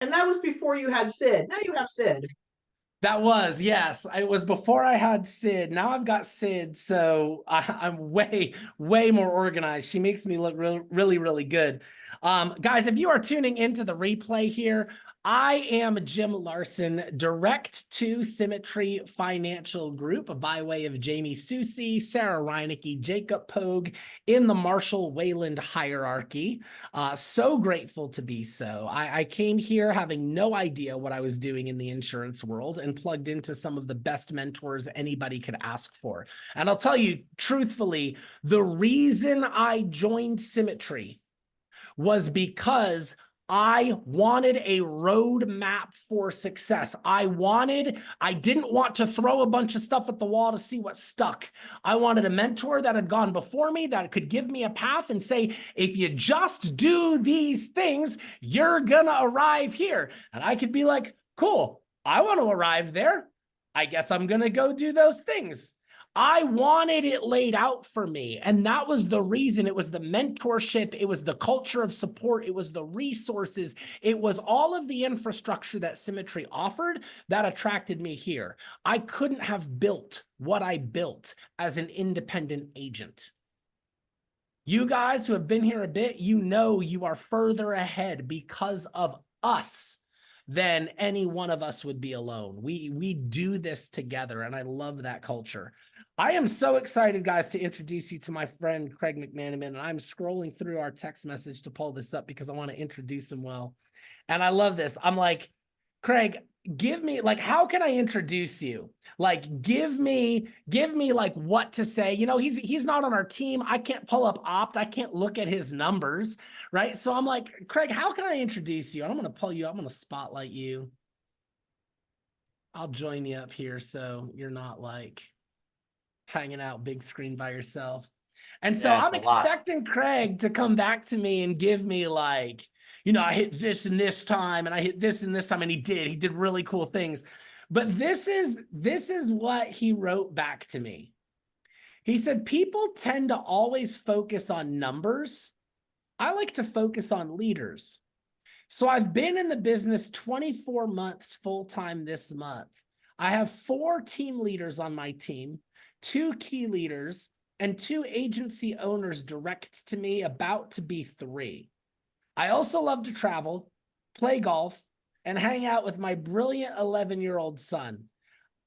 And that was before you had Sid. Now you have Sid. That was, yes. It was before I had Sid. Now I've got Sid, so I'm way more organized. She makes me look really, really good. Guys, if you are tuning into the replay here, I am Jim Larson, direct to Symmetry Financial Group by way of Jamie Susie, Sarah Reinecke, Jacob Pogue in the Marshall Wayland hierarchy. So grateful to be so. I came here having no idea what I was doing in the insurance world and plugged into some of the best mentors anybody could ask for. And I'll tell you truthfully, the reason I joined Symmetry was because I wanted a roadmap for success. I didn't want to throw a bunch of stuff at the wall to see what stuck. I wanted a mentor that had gone before me that could give me a path and say, if you just do these things, you're gonna arrive here. And I could be like, cool, I want to arrive there. I guess I'm gonna go do those things. I wanted it laid out for me. And that was the reason. It was the mentorship. It was the culture of support. It was the resources. It was all of the infrastructure that Symmetry offered that attracted me here. I couldn't have built what I built as an independent agent. You guys who have been here a bit, you know you are further ahead because of us than any one of us would be alone. We do this together, and I love that culture. I am so excited, guys, to introduce you to my friend Craig McManaman, and I'm scrolling through our text message to pull this up because I want to introduce him well. And I love this. I'm like, Craig, give me, like, how can I introduce you? Like, give me like what to say. You know, he's not on our team. I can't pull up Opt. I can't look at his numbers, right? So I'm like, Craig, how can I introduce you? And I'm going to pull you up. I'm going to spotlight you. I'll join you up here so you're not like hanging out big screen by yourself. And so Yeah, it's I'm a lot. expecting Craig to come back to me and give me like, you know, I hit this and this time and I hit this and this time, and he did really cool things. But this is what he wrote back to me. He said, people tend to always focus on numbers. I like to focus on leaders. So I've been in the business 24 months full-time this month. I have 4 team leaders on my team, 2 key leaders, and 2 agency owners direct to me, about to be 3. I also love to travel, play golf, and hang out with my brilliant 11-year-old son.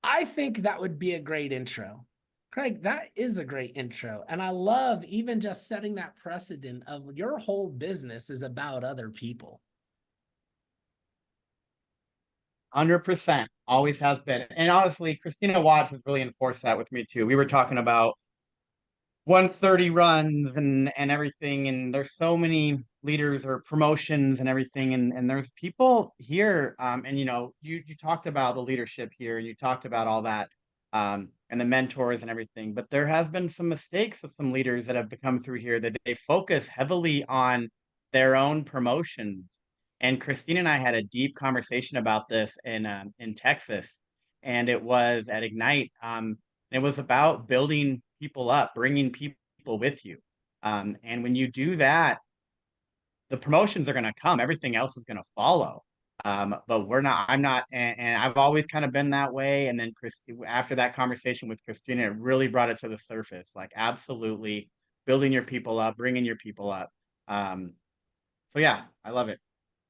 I think that would be a great intro. Craig, that is a great intro. And I love even just setting that precedent of your whole business is about other people. 100%. Always has been. And honestly, Christina Watts has really enforced that with me too. We were talking about 130 runs and everything, and there's so many leaders or promotions and everything, and there's people here, and you know, you talked about the leadership here, and you talked about all that, and the mentors and everything, but there has been some mistakes of some leaders that have come through here that they focus heavily on their own promotions. And Christine and I had a deep conversation about this in Texas, and it was at Ignite. It was about building people up, bringing people with you. And when you do that, the promotions are going to come. Everything else is going to follow. But I'm not, and I've always kind of been that way. And then after that conversation with Christina, it really brought it to the surface. Like, absolutely building your people up, bringing your people up. So yeah, I love it.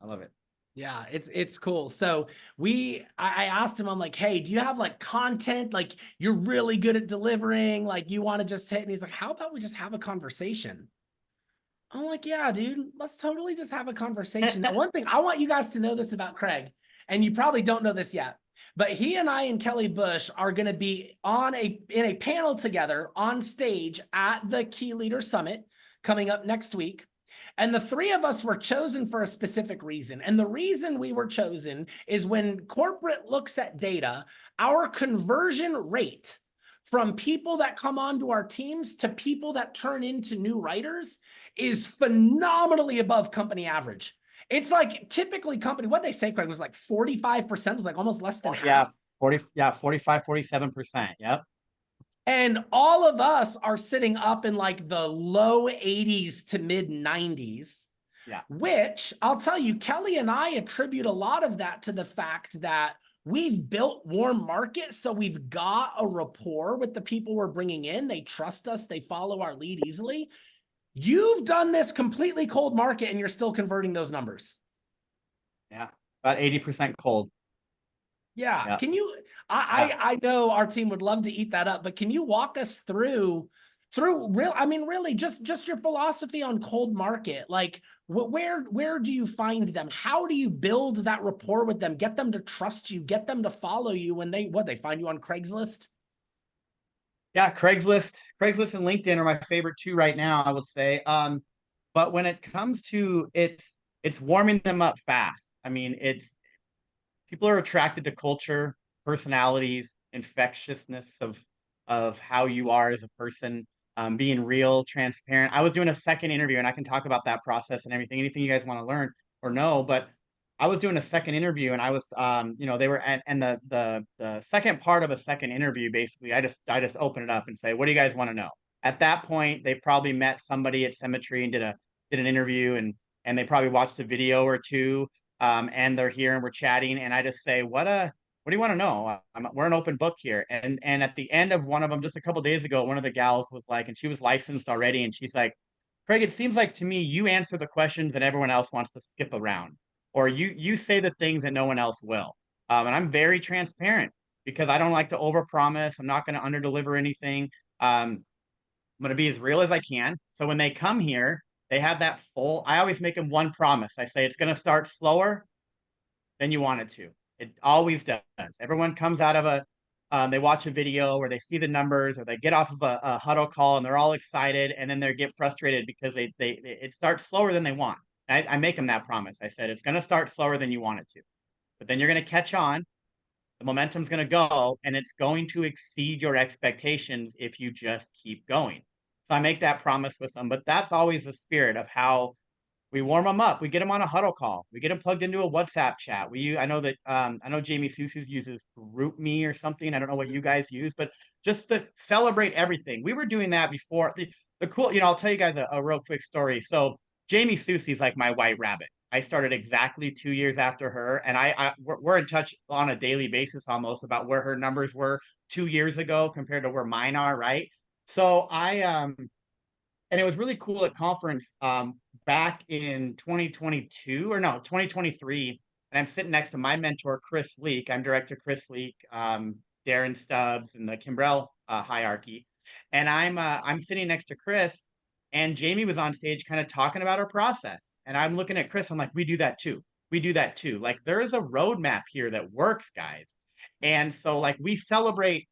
I love it. Yeah, it's cool. So I asked him, I'm like, hey, do you have like content? Like, you're really good at delivering, like you want to just hit, and he's like, how about we just have a conversation? I'm like, yeah, dude, let's totally just have a conversation. Now, one thing I want you guys to know this about Craig, and you probably don't know this yet, but he and I and Kelly Bush are going to be in a panel together on stage at the Key Leader Summit coming up next week. And the 3 of us were chosen for a specific reason. And the reason we were chosen is when corporate looks at data, our conversion rate from people that come onto our teams to people that turn into new writers is phenomenally above company average. It's like typically company, what they say, Craig, was like 45%, was like almost less than half. 45, 47%. Yep. And all of us are sitting up in like the low 80s to mid 90s. Yeah. Which I'll tell you, Kelly and I attribute a lot of that to the fact that we've built warm markets. So we've got a rapport with the people we're bringing in. They trust us. They follow our lead easily. You've done this completely cold market and you're still converting those numbers. Yeah. About 80% cold. Yeah. Yeah. Can you, I know our team would love to eat that up, but can you walk us through real, I mean, really just your philosophy on cold market? Like where do you find them? How do you build that rapport with them? Get them to trust you, get them to follow you when they find you on Craigslist? Yeah, Craigslist and LinkedIn are my favorite two right now, I would say. But when it comes to it's warming them up fast. I mean, it's people are attracted to culture, personalities, infectiousness of how you are as a person, being real, transparent. I was doing a second interview, and I can talk about that process and everything. Anything you guys want to learn or know, but I was doing a second interview, and I was, they were, and the second part of a second interview, basically, I just open it up and say, what do you guys want to know? At that point, they probably met somebody at Symmetry and did an interview, and they probably watched a video or two, and they're here and we're chatting, and I just say, what do you want to know? We're an open book here, and at the end of one of them, just a couple days ago, one of the gals was like, and she was licensed already, and she's like, Craig, it seems like to me you answer the questions that everyone else wants to skip around, or you say the things that no one else will. And I'm very transparent because I don't like to overpromise. I'm not going to underdeliver anything. I'm going to be as real as I can. So when they come here, they have that full. I always make them one promise. I say it's going to start slower than you want it to. It always does. Everyone comes out of they watch a video or they see the numbers or they get off of a huddle call and they're all excited, and then they get frustrated because it starts slower than they want. I make them that promise. I said, it's going to start slower than you want it to, but then you're going to catch on. The momentum's going to go, and it's going to exceed your expectations if you just keep going. So I make that promise with them, but that's always the spirit of how we warm them up. We get them on a huddle call. We get them plugged into a WhatsApp chat. I know Jamie Sousis uses GroupMe or something. I don't know what you guys use, but just to celebrate everything. We were doing that before. The cool, I'll tell you guys a real quick story. So Jamie Sousis is like my white rabbit. I started exactly 2 years after her, and we're in touch on a daily basis almost about where her numbers were 2 years ago compared to where mine are, right? So and it was really cool at conference back in 2022 or no 2023, and I'm sitting next to my mentor Chris Leak. I'm director Chris Leak, Darren Stubbs, and the Kimbrell hierarchy, and I'm sitting next to Chris, and Jamie was on stage kind of talking about her process, and I'm looking at Chris. I'm like, we do that too. We do that too. Like there is a roadmap here that works, guys, and so like we celebrate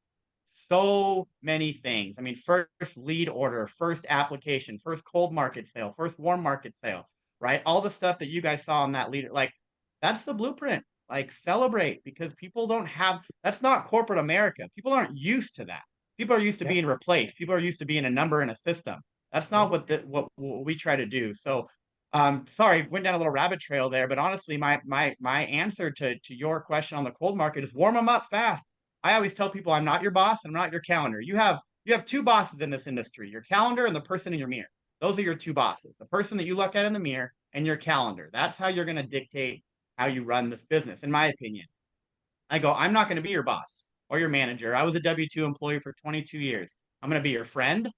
so many things. I mean, first lead order, first application, first cold market sale, first warm market sale, right? All the stuff that you guys saw on that leader, like that's the blueprint. Like celebrate, because people don't have, that's not corporate America. People aren't used to that. People are used to being replaced. People are used to being a number in a system. That's not what we try to do. So sorry, went down a little rabbit trail there, but honestly, my answer to your question on the cold market is warm them up fast. I always tell people I'm not your boss and I'm not your calendar. You have two bosses in this industry, your calendar and the person in your mirror. Those are your two bosses, the person that you look at in the mirror and your calendar. That's how you're going to dictate how you run this business, in my opinion. I go, I'm not going to be your boss or your manager. I was a W-2 employee for 22 years. I'm going to be your friend.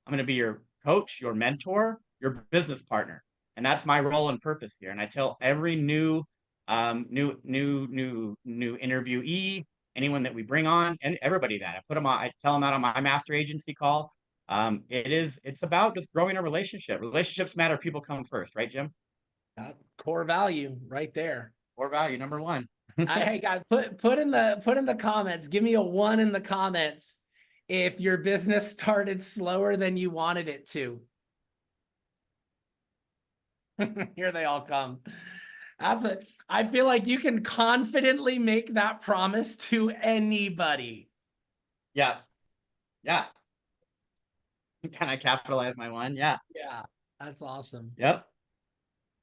I'm going to be your coach, your mentor, your business partner. And that's my role and purpose here. And I tell every new interviewee, anyone that we bring on, and everybody that I put them on, I tell them that on my master agency call. It's about just growing a relationship. Relationships matter. People come first, right, Jim? Core value right there. Core value number one. Hey guys, put in the comments. Give me a 1 in the comments if your business started slower than you wanted it to. Here they all come. I feel like you can confidently make that promise to anybody. Yeah. Can I capitalize my one? Yeah. Yeah, that's awesome. Yep.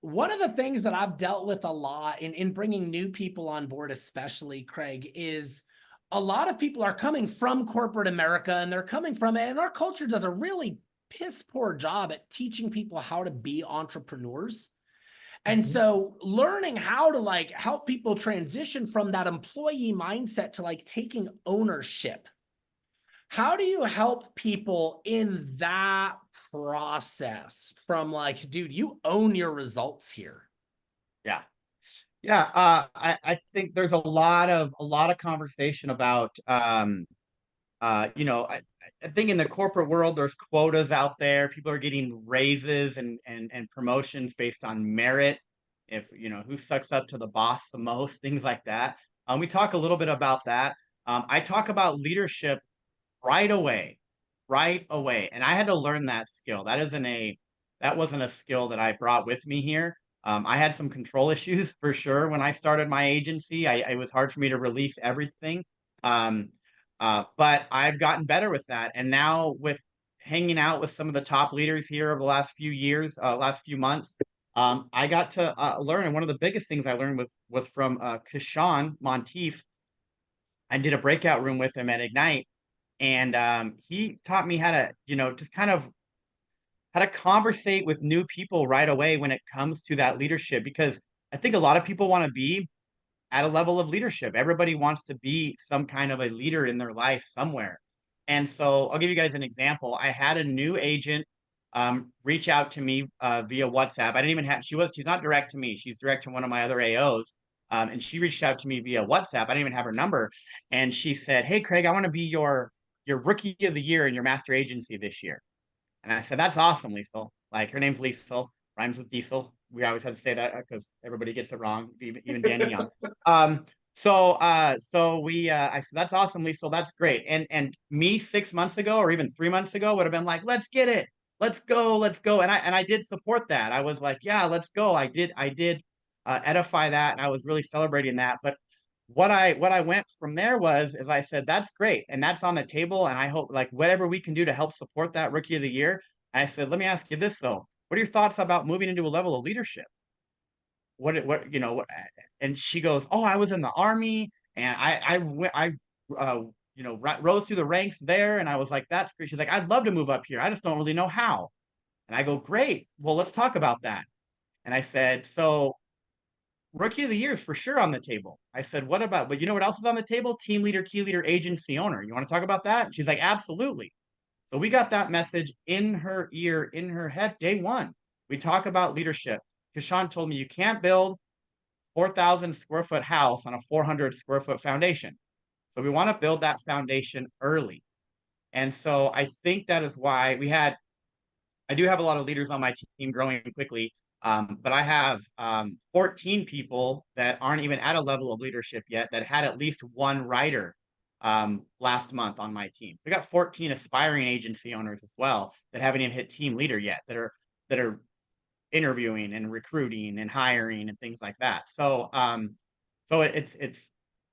One of the things that I've dealt with a lot in bringing new people on board, especially Craig, is a lot of people are coming from corporate America, and they're coming from, and our culture does a really piss poor job at teaching people how to be entrepreneurs. And Mhm. so learning how to like help people transition from that employee mindset to like taking ownership. How do you help people in that process from like, dude, you own your results here? Yeah. Yeah, I think there's a lot of conversation about you know, I think in the corporate world there's quotas out there. People are getting raises and promotions based on merit. If you know who sucks up to the boss the most, things like that. We talk a little bit about that. I talk about leadership right away, right away. And I had to learn that skill. That wasn't a skill that I brought with me here. I had some control issues for sure when I started my agency. It was hard for me to release everything. Um, but I've gotten better with that. And now with hanging out with some of the top leaders here over the last few years, last few months, I got to learn. And one of the biggest things I learned was from Kishan Monteith. I did a breakout room with him at Ignite, and he taught me how to, you know, just kind of how to conversate with new people right away when it comes to that leadership. Because I think a lot of people want to be at a level of leadership. Everybody wants to be some kind of a leader in their life somewhere. And so I'll give you guys an example. I had a new agent reach out to me via WhatsApp. I didn't even have, she's not direct to me. She's direct to one of my other AOs. And she reached out to me via WhatsApp. I didn't even have her number. And she said, "Hey, Craig, I want to be your rookie of the year in your master agency this year." And I said, "That's awesome, Liesel." Like her name's Liesel, rhymes with diesel. We always have to say that because everybody gets it wrong, even Danny Young. I said, "That's awesome, Liesel. That's great." And me 6 months ago or even 3 months ago would have been like, "Let's get it. Let's go. Let's go." And I did support that. I was like, "Yeah, let's go." I did edify that, and I was really celebrating that. But what I went from there was is I said, "That's great, and that's on the table, and I hope like whatever we can do to help support that rookie of the year." And I said, "Let me ask you this though. What are your thoughts about moving into a level of leadership? What you know what?" And she goes, "Oh, I was in the army, and rose through the ranks there." And I was like, "That's great." She's like, "I'd love to move up here. I just don't really know how." And I go, "Great. Well, let's talk about that." And I said, "So rookie of the year is for sure on the table." I said, "What about, but you know what else is on the table? Team leader, key leader, agency owner. You want to talk about that?" And she's like, "Absolutely." So we got that message in her ear, in her head, day one. We talk about leadership. Kishan told me you can't build 4,000 square foot house on a 400 square foot foundation. So we want to build that foundation early. And so I think that is why I do have a lot of leaders on my team growing quickly, but I have 14 people that aren't even at a level of leadership yet that had at least one writer last month on my team. We got 14 aspiring agency owners as well that haven't even hit team leader yet, that are interviewing and recruiting and hiring and things like that. So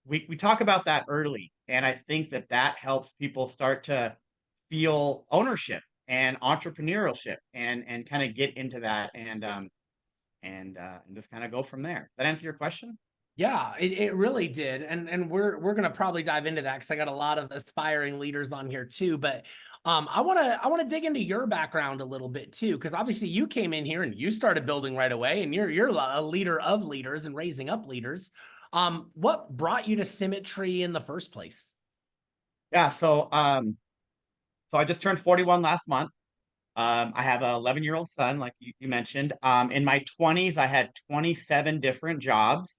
we talk about that early, and I think that helps people start to feel ownership and entrepreneurship and kind of get into that and just kind of go from there. Does that answer your question? Yeah, it really did. And we're gonna probably dive into that because I got a lot of aspiring leaders on here too. But I wanna dig into your background a little bit too, because obviously you came in here and you started building right away, and you're a leader of leaders and raising up leaders. What brought you to Symmetry in the first place? Yeah. So I just turned 41 last month. I have an 11-year-old son, like you mentioned. In my 20s, I had 27 different jobs.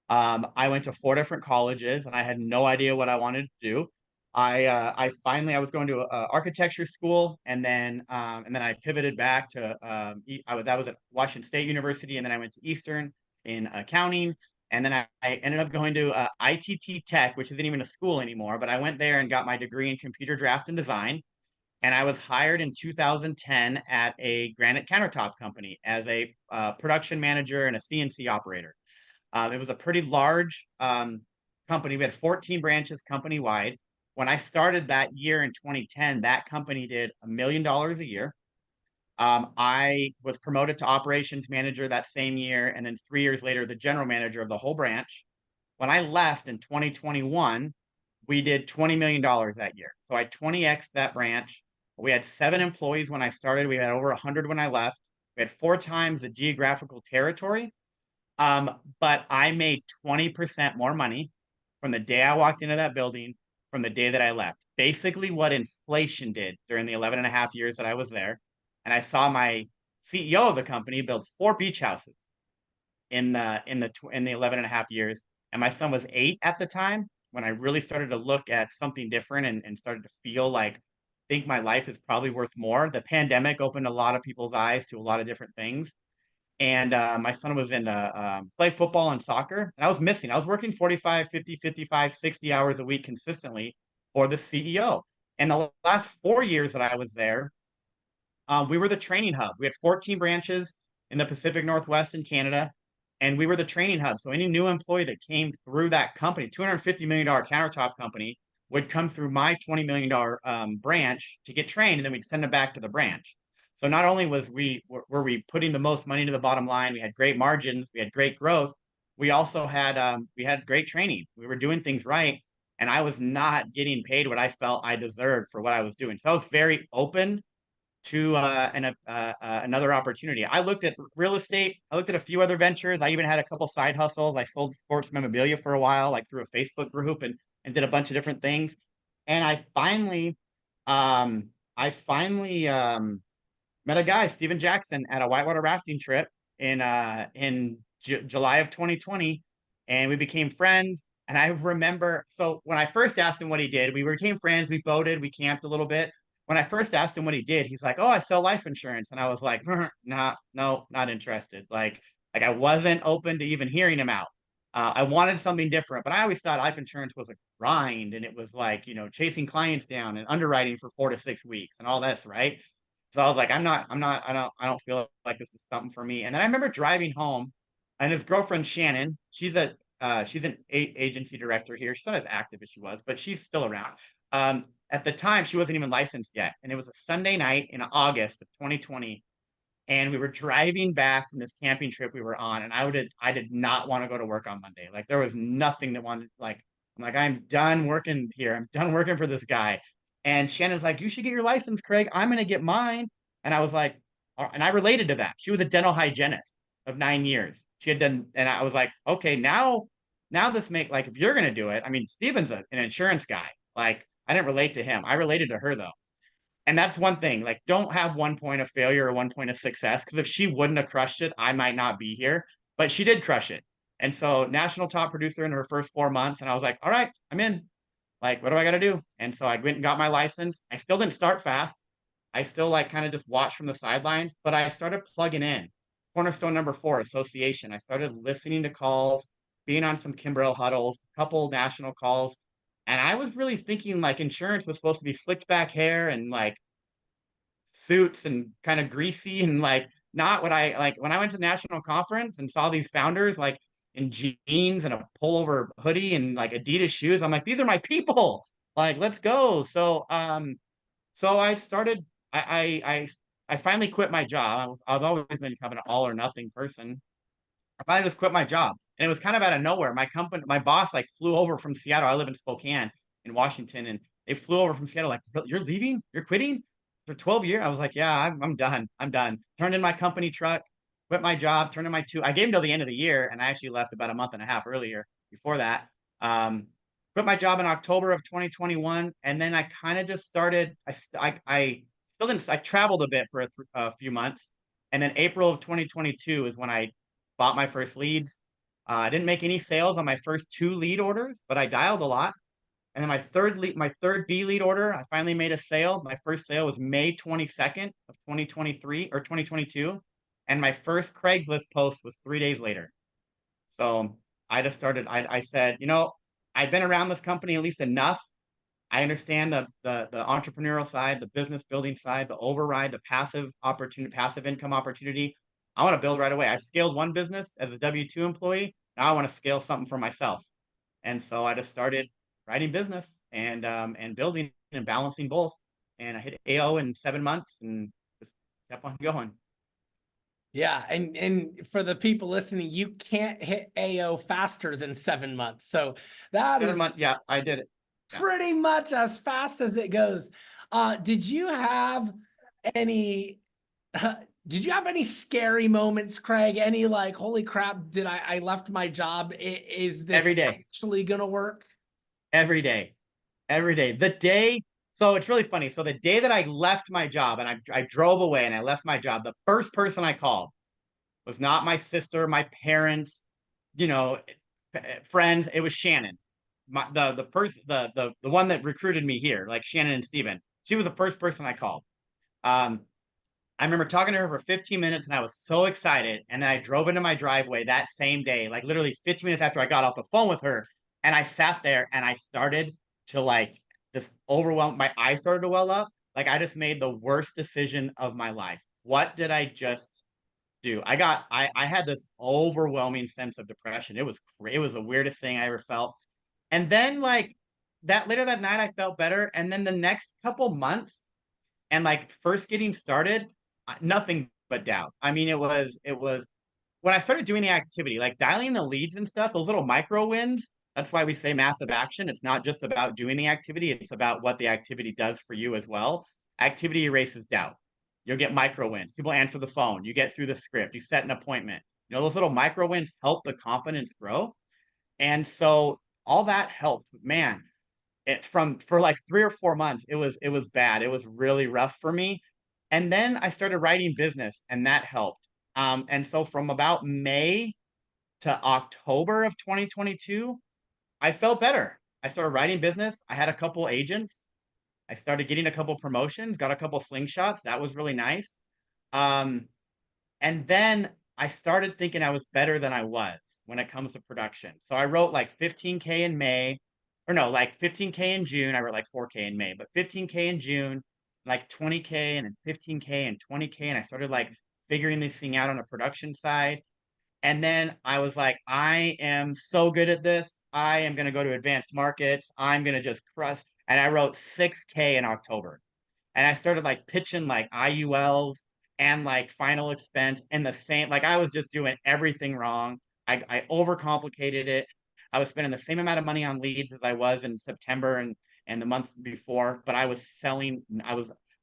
I went to 4 different colleges, and I had no idea what I wanted to do. I was going to architecture school, and then I pivoted back to that was at Washington State University, and then I went to Eastern in accounting, and then I ended up going to ITT Tech, which isn't even a school anymore, but I went there and got my degree in computer draft and design. And I was hired in 2010 at a granite countertop company as a production manager and a CNC operator. It was a pretty large company. We had 14 branches company wide. When I started that year in 2010, that company did $1 million a year. I was promoted to operations manager that same year, and then 3 years later, the general manager of the whole branch. When I left in 2021, we did $20 million that year. So I 20x that branch. We had 7 employees when I started. We had over 100 when I left. We had 4 times the geographical territory. But I made 20% more money from the day I walked into that building from the day that I left. Basically what inflation did during the 11 and a half years that I was there. And I saw my CEO of the company build 4 beach houses in the 11 and a half years. And my son was 8 at the time when I really started to look at something different and started to feel like think my life is probably worth more. The pandemic opened a lot of people's eyes to a lot of different things. And my son was in play football and soccer, and I was missing. I was working 45, 50, 55, 60 hours a week consistently for the CEO. And the last 4 years that I was there, we were the training hub. We had 14 branches in the Pacific Northwest in Canada, and we were the training hub. So any new employee that came through that company, $250 million countertop company, would come through my $20 million branch to get trained, and then we'd send them back to the branch. So not only were we putting the most money to the bottom line, we had great margins, we had great growth, we also had great training. We were doing things right, and I was not getting paid what I felt I deserved for what I was doing. So I was very open to another opportunity. I looked at real estate. I looked at a few other ventures. I even had a couple side hustles. I sold sports memorabilia for a while, like through a Facebook group, and did a bunch of different things. And I finally met a guy, Steven Jackson, at a whitewater rafting trip in July of 2020, and we became friends. And I remember, so when I first asked him what he did, we became friends. We boated, we camped a little bit. When I first asked him what he did, he's like, "Oh, I sell life insurance," and I was like, "Nah, no, not interested." Like I wasn't open to even hearing him out. I wanted something different, but I always thought life insurance was a grind, and it was like chasing clients down and underwriting for 4 to 6 weeks and all this, right? So I was like, I don't feel like this is something for me. And then I remember driving home, and his girlfriend Shannon, she's an agency director here. She's not as active as she was, but she's still around. At the time, she wasn't even licensed yet, and it was a Sunday night in August of 2020, and we were driving back from this camping trip we were on, and I did not want to go to work on Monday. Like there was nothing that wanted I'm like, I'm done working here. I'm done working for this guy. And Shannon's like, "You should get your license, Craig. I'm gonna get mine." And I was like, and I related to that. She was a dental hygienist of 9 years. She had done, and I was like, okay, now this like if you're gonna do it, I mean, Steven's an insurance guy. Like I didn't relate to him. I related to her though. And that's one thing, like don't have one point of failure or one point of success. Because if she wouldn't have crushed it, I might not be here. But she did crush it. And so national top producer in her first 4 months. And I was like, all right, I'm in. Like, what do I gotta do? And so I went and got my license. I still didn't start fast. I still like kind of just watched from the sidelines, but I started plugging in. Cornerstone number 4, association. I started listening to calls, being on some Kimbrough huddles, a couple national calls. And I was really thinking like insurance was supposed to be slicked back hair and like suits and kind of greasy and like not what I like when I went to the national conference and saw these founders like in jeans and a pullover hoodie and like Adidas shoes. I'm like, these are my people. Like, let's go. So I started. I finally quit my job. I've always been kind of an all or nothing person. I finally just quit my job, and it was kind of out of nowhere. My boss, like flew over from Seattle. I live in Spokane, in Washington, and they flew over from Seattle. Like, "You're leaving? You're quitting for 12 years?" I was like, "Yeah, I'm done. I'm done." Turned in my company truck, quit my job, turned in my two. I gave them till the end of the year, and I actually left about a month and a half earlier. Before that, quit my job in October of 2021, and then I kind of just started. I still didn't. I traveled a bit for a few months, and then April of 2022 is when I bought my first leads. I didn't make any sales on my first 2 lead orders, but I dialed a lot. And then my third B lead order, I finally made a sale. My first sale was May 22nd of 2023 or 2022. And my first Craigslist post was 3 days later. So I just started, I said, I've been around this company at least enough. I understand the entrepreneurial side, the business building side, the override, the passive income opportunity. I want to build right away. I scaled one business as a W-2 employee. Now I want to scale something for myself. And so I just started writing business and building and balancing both. And I hit AO in 7 months and just kept on going. Yeah, and for the people listening, you can't hit AO faster than 7 months. So that 7 is months, yeah, I did it. pretty much as fast as it goes. Did you have any Did you have any scary moments, Craig? Any like, holy crap, did I left my job? Is this Every day. actually gonna work? Every day. Every day. The day, so it's really funny. So the day that I left my job and I drove away and I left my job, the first person I called was not my sister, my parents, you know, friends. It was Shannon, the person, the one that recruited me here, like Shannon and Steven. She was the first person I called. Um, I remember talking to her for 15 minutes and I was so excited. And then I drove into my driveway that same day, like literally 15 minutes after I got off the phone with her. And I sat there and I started to like just overwhelm. My eyes started to well up. Like I just made the worst decision of my life. What did I just do? I had this overwhelming sense of depression. It was the weirdest thing I ever felt. And then like that later that night, I felt better. And then the next couple months, and like first getting started, nothing but doubt. I mean, it was when I started doing the activity, like dialing the leads and stuff, those little micro wins. That's why we say massive action. It's not just about doing the activity, it's about what the activity does for you as well. Activity erases doubt. You'll get micro wins. People answer the phone, you get through the script, you set an appointment. You know, those little micro wins help the confidence grow. And so all that helped, man. It from for like 3 or 4 months, it was bad. It was really rough for me. And then I started writing business, and that helped. And so from about May to October of 2022, I felt better. I started writing business. I had a couple agents. I started getting a couple promotions, got a couple slingshots. That was really nice. Um, and then I started thinking I was better than I was when it comes to production. So I wrote like 15K in May, or no, like 15K in June. I wrote like 4K in May, but 15K in June, like 20K and then 15K and 20K. And I started like figuring this thing out on a production side. And then I was like, I am so good at this. I am going to go to advanced markets. I'm going to just crush. And I wrote 6K in October. And I started like pitching like IULs and like final expense in the same, like I was just doing everything wrong. I overcomplicated it. I was spending the same amount of money on leads as I was in September and the month before, but I was selling.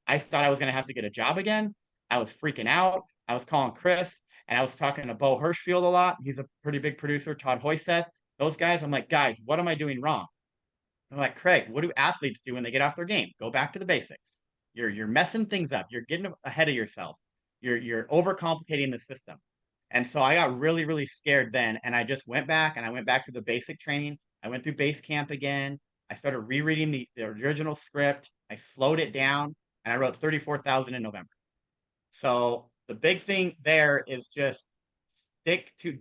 I thought I was going to have to get a job again. I was freaking out. I was calling Chris and I was talking to Bo Hirschfield a lot. He's a pretty big producer, Todd Hoyseth, those guys. I'm like, guys, what am I doing wrong? I'm like, Craig, what do athletes do when they get off their game? Go back to the basics. You're messing things up. You're getting ahead of yourself. You're overcomplicating the system. And so I got really, really scared then. And I just went back and I went back to the basic training. I went through base camp again. I started rereading the original script. I slowed it down and I wrote 34,000 in November. So the big thing there is just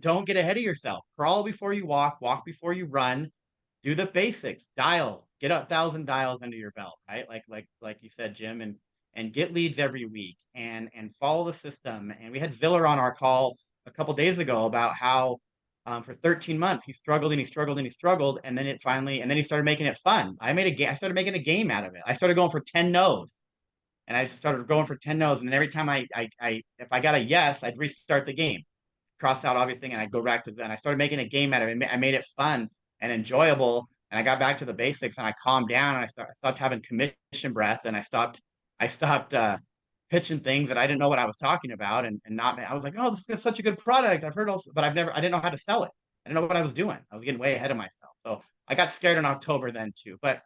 don't get ahead of yourself. Crawl before you walk before you run, do the basics, get 1,000 dials under your belt, right? Like you said, Jim, and get leads every week and follow the system. And we had Ziller on our call a couple days ago about how for 13 months he struggled and he struggled and he struggled, and then he started making it fun. I started making a game out of it. I started going for 10 no's. And I started going for 10 no's. And then every time if I got a yes, I'd restart the game, cross out everything, and I'd go back to that. And I started making a game out of it. I made it fun and enjoyable. And I got back to the basics and I calmed down and I stopped having commission breath, and I stopped pitching things that I didn't know what I was talking about, and not, I was like, oh, this is such a good product. I've heard also, but I didn't know how to sell it. I didn't know what I was doing. I was getting way ahead of myself. So I got scared in October then too. But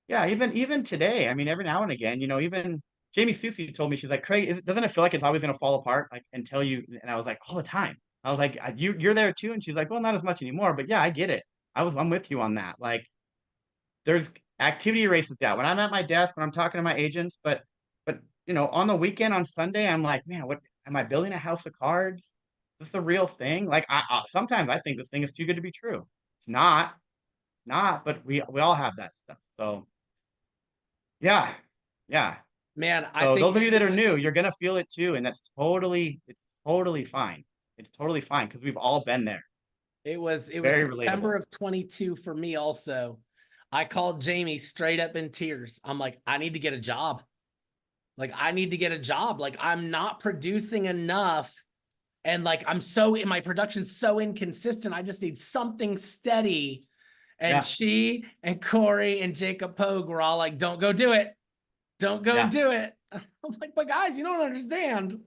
yeah, even today, I mean, every now and again, even Jamie Susie told me, she's like, Craig, doesn't it feel like it's always going to fall apart? Like until you, and I was like, all the time. I was like, you're there too. And she's like, well, not as much anymore, but yeah, I get it. I'm with you on that. Like there's activity erases doubt. When I'm at my desk, when I'm talking to my agents, but on the weekend, on Sunday, I'm like, man, what am I building a house of cards? Is this the real thing? Like sometimes I think this thing is too good to be true. It's not, but we all have that stuff. So yeah. Yeah. Man, I So think those of you that are new, you're gonna feel it too, and it's totally fine. It's totally fine because we've all been there. it was Very September relatable. of 22 for me also. I called Jamie straight up in tears. I'm like, I need to get a job. Like, I need to get a job. Like, I'm not producing enough. And like, my production's so inconsistent. I just need something steady. And Yeah. she and Corey and Jacob Pogue were all like, don't go do it. Don't go Yeah. do it. I'm like, but guys, you don't understand.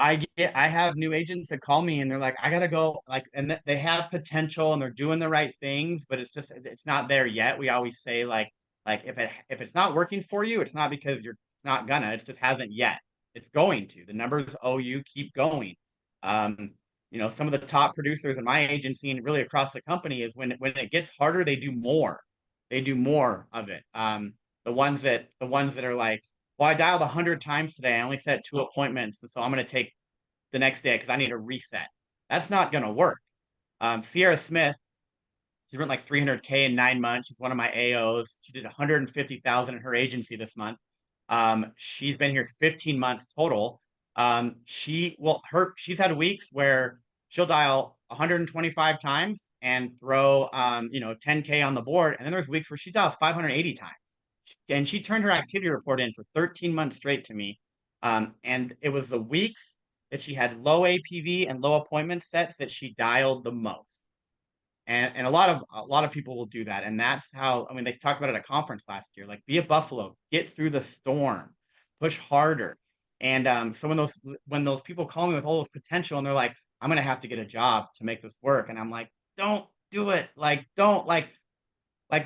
I have new agents that call me and they're like, I gotta go, like, and they have potential and they're doing the right things, but it's not there yet. We always say like if it's not working for you, it's not because you're not gonna, it just hasn't yet. It's going to. The numbers owe you, keep going. Um, some of the top producers in my agency and really across the company is when it gets harder, they do more. They do more of it. The ones that are like, well, I dialed 100 times today. I only set 2 appointments, and so I'm going to take the next day because I need a reset. That's not going to work. Sierra Smith, she's run like 300K in 9 months. She's one of my AOs. She did 150,000 in her agency this month. She's been here 15 months total. She's had weeks where she'll dial 125 times and throw 10K on the board, and then there's weeks where she dials 580 times. And she turned her activity report in for 13 months straight to me. And it was the weeks that she had low APV and low appointment sets that she dialed the most. And a lot of people will do that. And that's how, I mean, they talked about it at a conference last year, like be a buffalo, get through the storm, push harder. And so when those people call me with all this potential and they're like, I'm gonna have to get a job to make this work. And I'm like, don't do it. Like, don't like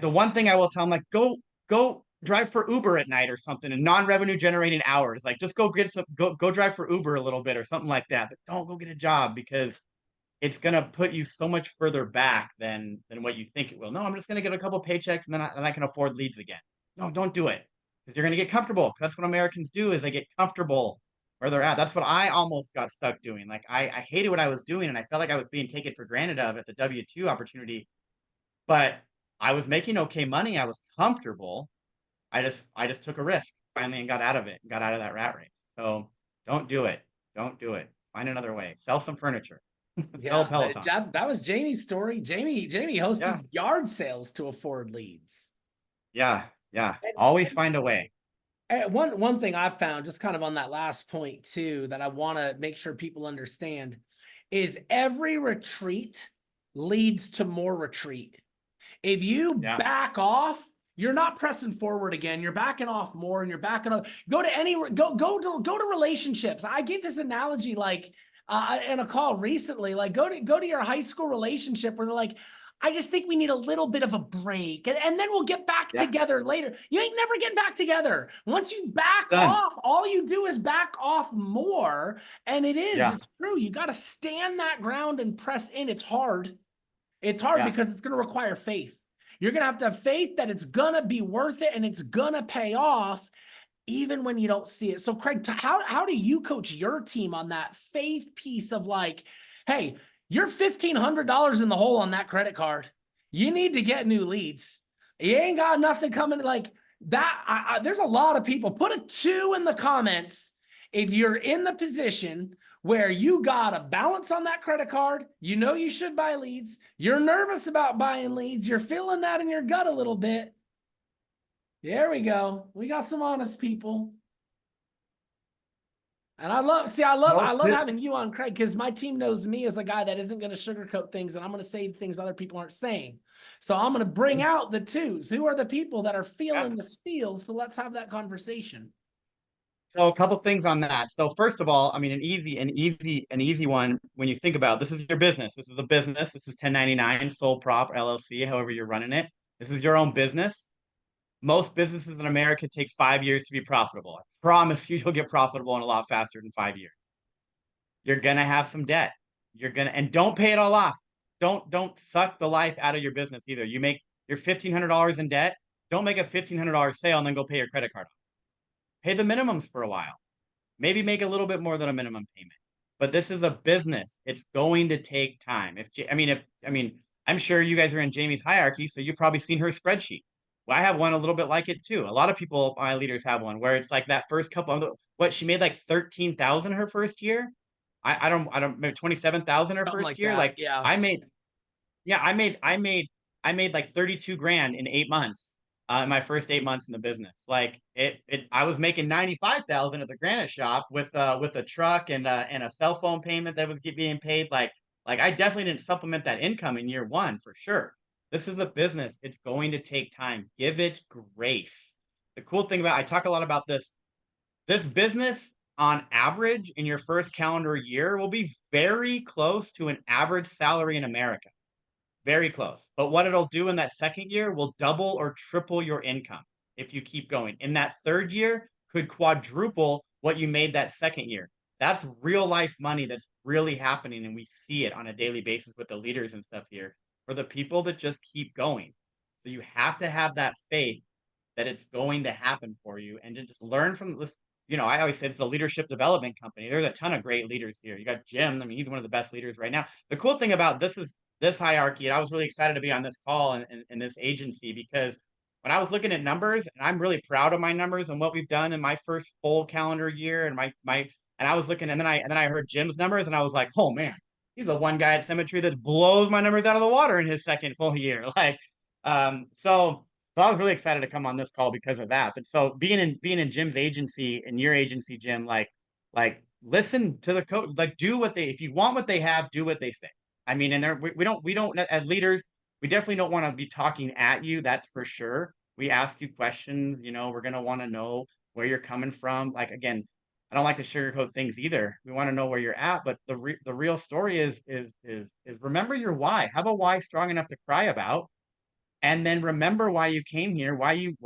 the one thing I will tell them, like, go drive for Uber at night or something in non-revenue generating hours. Like just go drive for Uber a little bit or something like that. But don't go get a job because it's gonna put you so much further back than what you think it will. No, I'm just gonna get a couple paychecks and then I can afford leads again. No, don't do it because you're gonna get comfortable. That's what Americans do is they get comfortable where they're at. That's what I almost got stuck doing. Like I hated what I was doing and I felt like I was being taken for granted of at the W-2 opportunity, but I was making okay money. I was comfortable. I just took a risk finally and got out of it, got out of that rat race. So don't do it. Don't do it. Find another way. Sell some furniture. Sell a Peloton. That was Jamie's story. Jamie hosted Yeah. yard sales to afford leads. Yeah. Always find a way. One thing I've found, just kind of on that last point too, that I want to make sure people understand is every retreat leads to more retreat. If you back off, you're not pressing forward again. You're backing off more, and you're backing off. Go to relationships. I gave this analogy like in a call recently. Like go to your high school relationship where they're like, I just think we need a little bit of a break, and then we'll get back together later. You ain't never getting back together. Once you back off, all you do is back off more. And it's true. You got to stand that ground and press in. It's hard. It's hard because it's going to require faith. You're going to have faith that it's going to be worth it and it's going to pay off even when you don't see it. So Craig, how do you coach your team on that faith piece of like, hey, you're $1,500 in the hole on that credit card. You need to get new leads. You ain't got nothing coming like that. There's a lot of people. Put a 2 in the comments if you're in the position where you got a balance on that credit card, you know you should buy leads, you're nervous about buying leads, you're feeling that in your gut a little bit. There we go. We got some honest people. And I love having you on, Craig, because my team knows me as a guy that isn't going to sugarcoat things, and I'm going to say things other people aren't saying. So I'm going to bring out the 2s. Who are the people that are feeling the feels? So let's have that conversation. So a couple things on that. So first of all, I mean, an easy one when you think about it, this is your business. This is a business. This is 1099, sole prop, LLC, however you're running it. This is your own business. Most businesses in America take 5 years to be profitable. I promise you'll get profitable in a lot faster than 5 years. You're gonna have some debt. And don't pay it all off. Don't suck the life out of your business either. You make your $1,500 in debt. Don't make a $1,500 sale and then go pay your credit card off. Pay the minimums for a while. Maybe make a little bit more than a minimum payment. But this is a business. It's going to take time. I'm sure you guys are in Jamie's hierarchy, so you've probably seen her spreadsheet. Well, I have one a little bit like it too. A lot of people, my leaders, have one where it's like that first couple. What she made like 13,000 her first year. I don't maybe 27,000 her first year. I made like 32 grand in 8 months. In my first 8 months in the business. Like I was making 95,000 at the granite shop with a truck and a cell phone payment that was being paid. Like I definitely didn't supplement that income in year 1 for sure. This is a business. It's going to take time. Give it grace. The cool thing about, I talk a lot about this business on average in your first calendar year will be very close to an average salary in America. Very close. But what it'll do in that second year will double or triple your income if you keep going. In that third year, could quadruple what you made that second year. That's real life money that's really happening, and we see it on a daily basis with the leaders and stuff here for the people that just keep going. So you have to have that faith that it's going to happen for you and to just learn from this. You know, I always say it's a leadership development company. There's a ton of great leaders here. You got Jim. I mean, he's one of the best leaders right now. The cool thing about this is this hierarchy, and I was really excited to be on this call and this agency, because when I was looking at numbers, and I'm really proud of my numbers and what we've done in my first full calendar year, and and I was looking, and then I heard Jim's numbers, and I was like, oh man, he's the one guy at Symmetry that blows my numbers out of the water in his second full year. Like, so I was really excited to come on this call because of that. But so being in Jim's agency and your agency, Jim, like listen to the coach, like do what they, if you want what they have, do what they say. I mean, and we don't as leaders, we definitely don't want to be talking at you. That's for sure. We ask you questions, you know, we're going to want to know where you're coming from. Like, again, I don't like to sugarcoat things either. We want to know where you're at, but the real story is remember your why. Have a why strong enough to cry about. And then remember why you came here, why you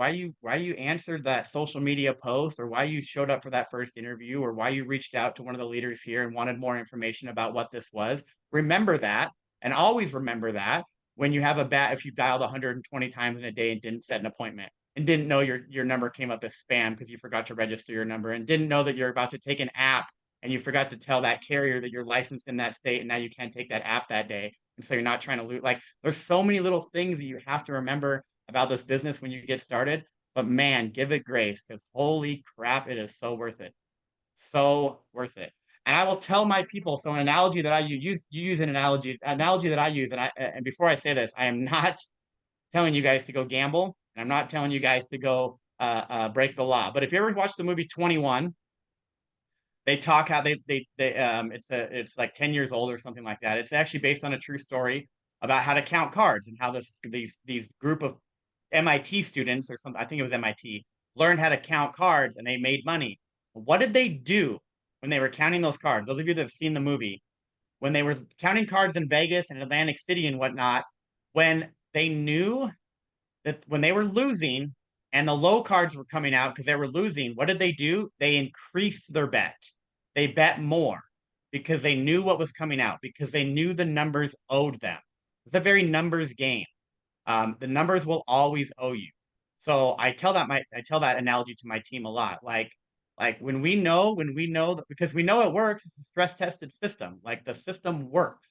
answered that social media post, or why you showed up for that first interview, or why you reached out to one of the leaders here and wanted more information about what this was. Remember that, and always remember that when you have if you dialed 120 times in a day and didn't set an appointment, and didn't know your number came up as spam because you forgot to register your number, and didn't know that you're about to take an app and you forgot to tell that carrier that you're licensed in that state and now you can't take that app that day. And so you're not trying to lose. Like, there's so many little things that you have to remember about this business when you get started. But man, give it grace, because holy crap, it is so worth it. So worth it. And I will tell my people, so an analogy that you use an analogy that I use, and before I say this, I am not telling you guys to go gamble, and I'm not telling you guys to go break the law. But if you ever watch the movie 21, they talk how it's like 10 years old or something like that. It's actually based on a true story about how to count cards, and how these group of MIT students, or something, I think it was MIT, learned how to count cards and they made money. What did they do when they were counting those cards? Those of you that have seen the movie, when they were counting cards in Vegas and Atlantic City and whatnot, when they knew that when they were losing and the low cards were coming out because they were losing, what did they do? They increased their bet. They bet more because they knew what was coming out, because they knew the numbers owed them. It's a very numbers game. The numbers will always owe you. So I tell that analogy to my team a lot. Like when we know that, because we know it works, it's a stress tested system. Like, the system works.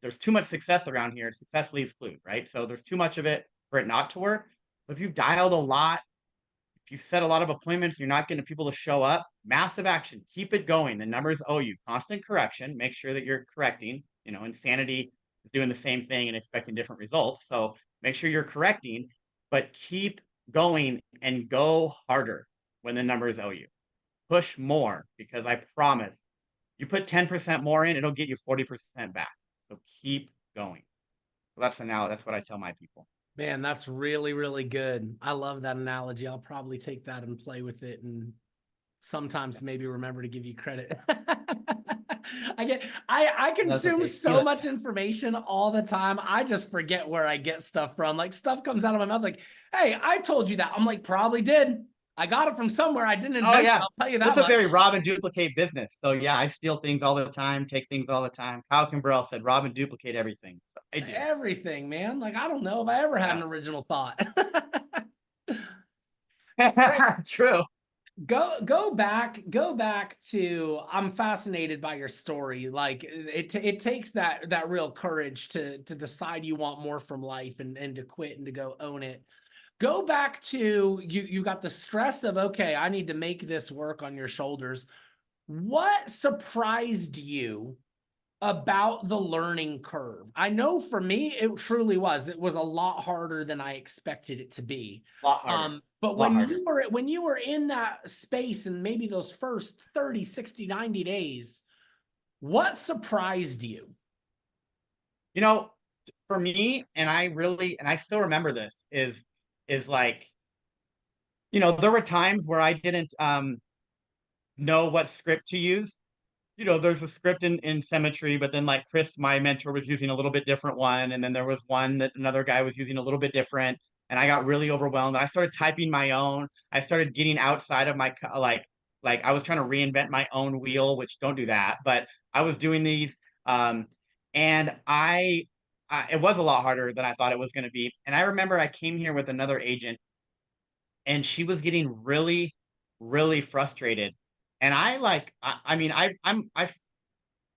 There's too much success around here. Success leaves clues, right? So there's too much of it for it not to work. But if you've dialed a lot, if you set a lot of appointments, you're not getting people to show up, massive action, keep it going. The numbers owe you. Constant correction, make sure that you're correcting. You know, insanity is doing the same thing and expecting different results. So make sure you're correcting, but keep going and go harder when the numbers owe you. Push more, because I promise, you put 10% more in, it'll get you 40% back. So keep going. So that's what I tell my people. Man, that's really, really good. I love that analogy. I'll probably take that and play with it, and sometimes maybe remember to give you credit. I consume okay. so much information all the time. I just forget where I get stuff from. Like, stuff comes out of my mouth like, hey, I told you that. I'm like, probably did. I got it from somewhere. I didn't invent it. I'll tell you that This is much. a very rob and duplicate business. So yeah, I steal things all the time, take things all the time. Kyle Kimbrell said, rob and duplicate everything. So I do. Everything, man. Like, I don't know if I ever had an original thought. True. Go back to, I'm fascinated by your story. Like, it takes that real courage to decide you want more from life, and to quit and to go own it. Go back to you got the stress of, okay, I need to make this work on your shoulders. What surprised you about the learning curve? I know for me, it truly was. It was a lot harder than I expected it to be. A lot harder. But when you were in that space, and maybe those first 30, 60, 90 days, what surprised you? You know, for me, and I still remember this, is like, you know, there were times where I didn't know what script to use. You know, there's a script in Symmetry, but then like Chris, my mentor, was using a little bit different one, and then there was one that another guy was using a little bit different, and I got really overwhelmed. And I started typing my own. I started getting outside of my like I was trying to reinvent my own wheel, which don't do that, but I was doing these, um, and it was a lot harder than I thought it was going to be. And I remember I came here with another agent, and she was getting really, really frustrated. And I mean, I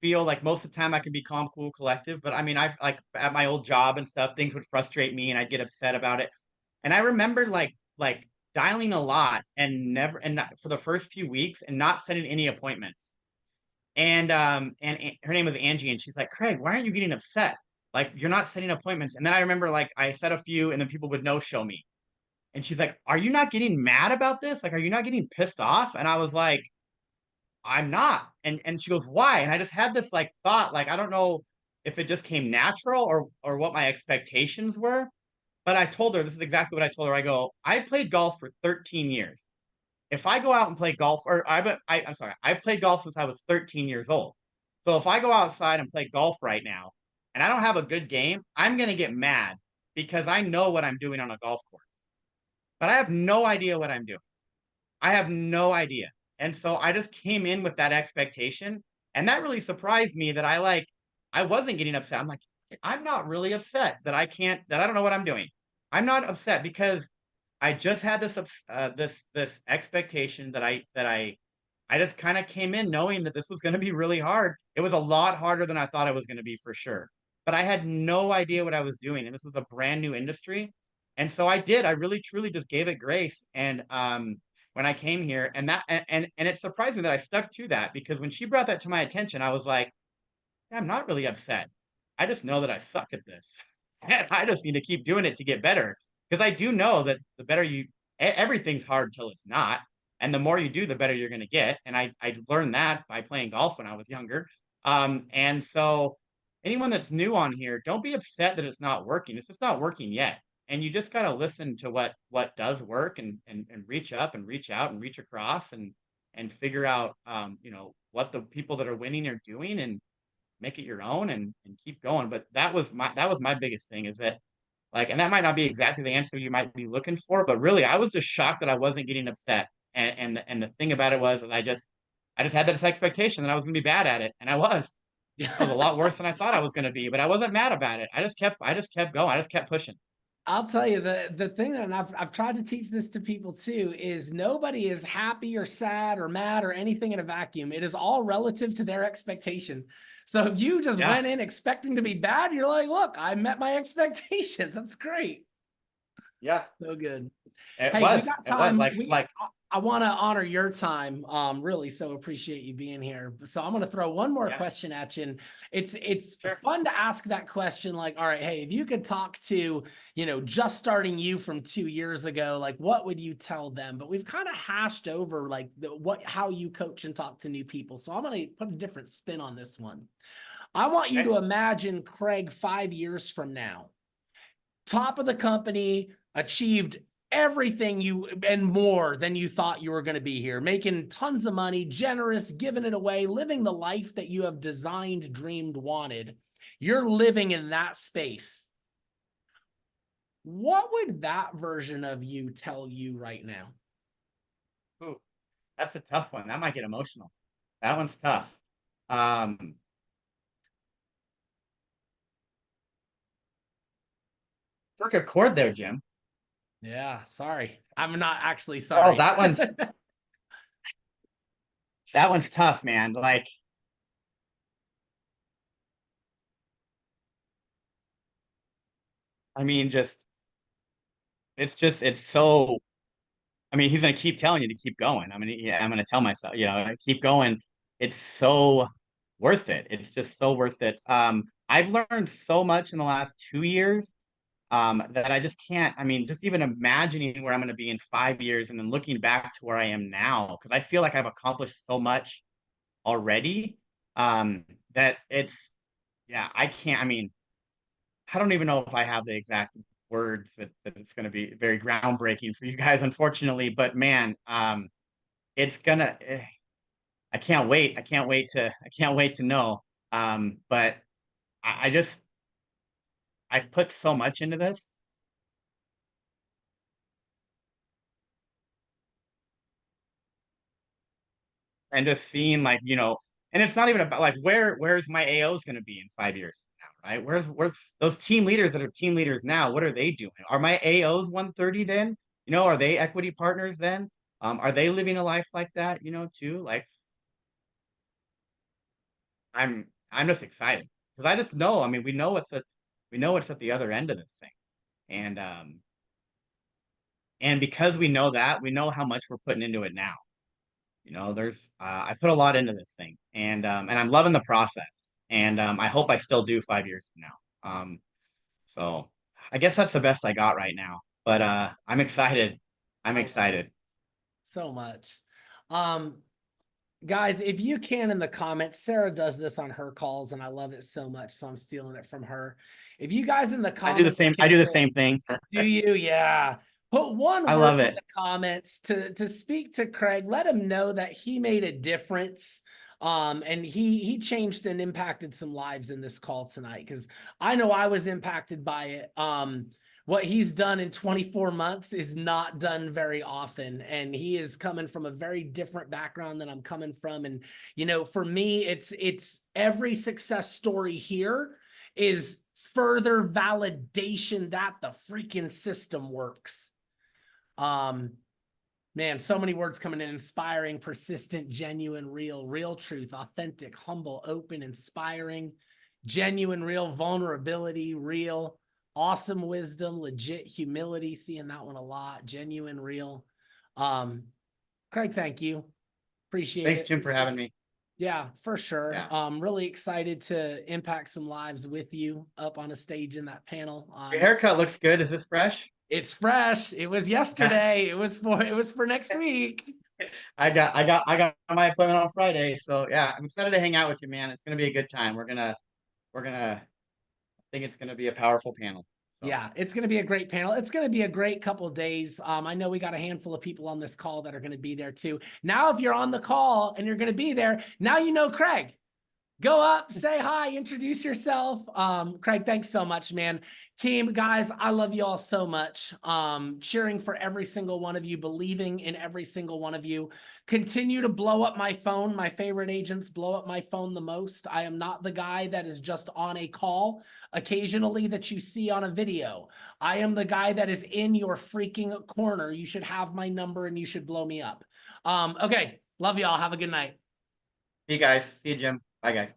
feel like most of the time I can be calm, cool, collective. But I mean, I like at my old job and stuff, things would frustrate me and I'd get upset about it. And I remember like dialing a lot and never and not, for the first few weeks and not setting any appointments. And her name was Angie, and she's like, Craig, why aren't you getting upset? Like you're not setting appointments. And then I remember like I set a few and then people would no show me. And she's like, are you not getting mad about this? Like, are you not getting pissed off? And I was like, I'm not. And she goes, why? And I just had this like thought, like I don't know if it just came natural or what my expectations were. But I told her, this is exactly what I told her. I go, I played golf for 13 years. If I go out and play golf, or I'm sorry, I've played golf since I was 13 years old. So if I go outside and play golf right now and I don't have a good game, I'm gonna get mad because I know what I'm doing on a golf course. But I have no idea what I'm doing. I have no idea. And so I just came in with that expectation. And that really surprised me that I wasn't getting upset. I'm like, I'm not really upset that I don't know what I'm doing. I'm not upset because I just had this expectation I just kind of came in knowing that this was going to be really hard. It was a lot harder than I thought it was going to be for sure. But I had no idea what I was doing, and this was a brand new industry. And so I did. I really truly just gave it grace. And when I came here, and it surprised me that I stuck to that, because when she brought that to my attention, I was like, I'm not really upset. I just know that I suck at this. And I just need to keep doing it to get better. Because I do know that the better everything's hard till it's not. And the more you do, the better you're going to get. And I learned that by playing golf when I was younger. And so anyone that's new on here, don't be upset that it's not working. It's just not working yet. And you just got to listen to what does work, and reach up and reach out and reach across, and figure out, what the people that are winning are doing, and make it your own, and keep going. But that was my biggest thing, is that, like, and that might not be exactly the answer you might be looking for, but really I was just shocked that I wasn't getting upset. And the thing about it was that I just had this expectation that I was gonna be bad at it, and I was. I was a lot worse than I thought I was gonna be, but I wasn't mad about it. I just kept going. I just kept pushing. I'll tell you the thing, and I've tried to teach this to people too, is nobody is happy or sad or mad or anything in a vacuum. It is all relative to their expectation. So if you just Yeah, went in expecting to be bad, you're like, look, I met my expectations. That's great. yeah. So good. It Hey, we was. got It was time. like I want to honor your time. Really, so appreciate you being here. So I'm going to throw one more yeah, question at you. And it's sure. fun to ask that question. Like, all right, hey, if you could talk to, just starting you from 2 years ago, like what would you tell them? But we've kind of hashed over like how you coach and talk to new people. So I'm going to put a different spin on this one. I want you Okay. to imagine Craig 5 years from now, top of the company, achieved everything you and more than you thought you were going to be here, making tons of money, generous, giving it away, living the life that you have designed, dreamed, wanted. You're living in that space. What would that version of you tell you right now? Ooh, that's a tough one. That might get emotional. That one's tough. Um, Struck a chord there, Jim. Yeah, sorry. I'm not actually Oh, sorry. that one's tough, man. Like, I mean, it's so. I mean, he's gonna keep telling you to keep going. I mean, yeah, I'm gonna tell myself, keep going. It's so worth it. It's just so worth it. I've learned so much in the last 2 years, that I just can't. I mean, just even imagining where I'm gonna be in 5 years, and then looking back to where I am now, because I feel like I've accomplished so much already. That yeah, I can't. I mean, I don't even know if I have the exact words that it's going to be very groundbreaking for you guys, unfortunately. But man, it's gonna. I can't wait. I can't wait to know. But I just I've put so much into this. And just seeing like, and it's not even about like where's my AOs going to be in 5 years from now, right? Where's those team leaders that are team leaders now? What are they doing? Are my AOs 130 then? Are they equity partners then? Are they living a life like that, too? Like I'm just excited because I just know, I mean, we know what's at the other end of this thing. And because we know that, we know how much we're putting into it now. There's I put a lot into this thing, and I'm loving the process, and I hope I still do 5 years from now. So I guess that's the best I got right now, but I'm excited. I'm excited. So much. Guys, if you can in the comments, Sarah does this on her calls and I love it so much, so I'm stealing it from her. If you guys in the comments I do the same thing. Do you? Yeah. Put one I word love in it. the comments to speak to Craig. Let him know that he made a difference. And he changed and impacted some lives in this call tonight, because I know I was impacted by it. What he's done in 24 months is not done very often, and he is coming from a very different background than I'm coming from. And for me, it's every success story here is further validation that the freaking system works. Man, so many words coming in: inspiring, persistent, genuine, real truth, authentic, humble, open, inspiring, genuine, real, vulnerability, real, awesome wisdom, legit, humility, seeing that one a lot, genuine, real. Craig, thank you. Appreciate Thanks, it. Jim, for having me. Yeah, for sure. Yeah. Really excited to impact some lives with you up on a stage in that panel. Your haircut looks good. Is this fresh? It's fresh. It was yesterday. It was for next week. I got my appointment on Friday, so yeah, I'm excited to hang out with you, man. It's gonna be a good time. I think it's gonna be a powerful panel. So. Yeah, it's going to be a great panel. It's going to be a great couple of days. I know we got a handful of people on this call that are going to be there too. Now, if you're on the call and you're going to be there, now you know Craig. Go up, say hi, introduce yourself. Craig, thanks so much, man. Team, guys, I love you all so much. Cheering for every single one of you, believing in every single one of you. Continue to blow up my phone. My favorite agents blow up my phone the most. I am not the guy that is just on a call occasionally that you see on a video. I am the guy that is in your freaking corner. You should have my number and you should blow me up. Okay, love y'all. Have a good night. See you guys. See you, Jim. Bye, guys.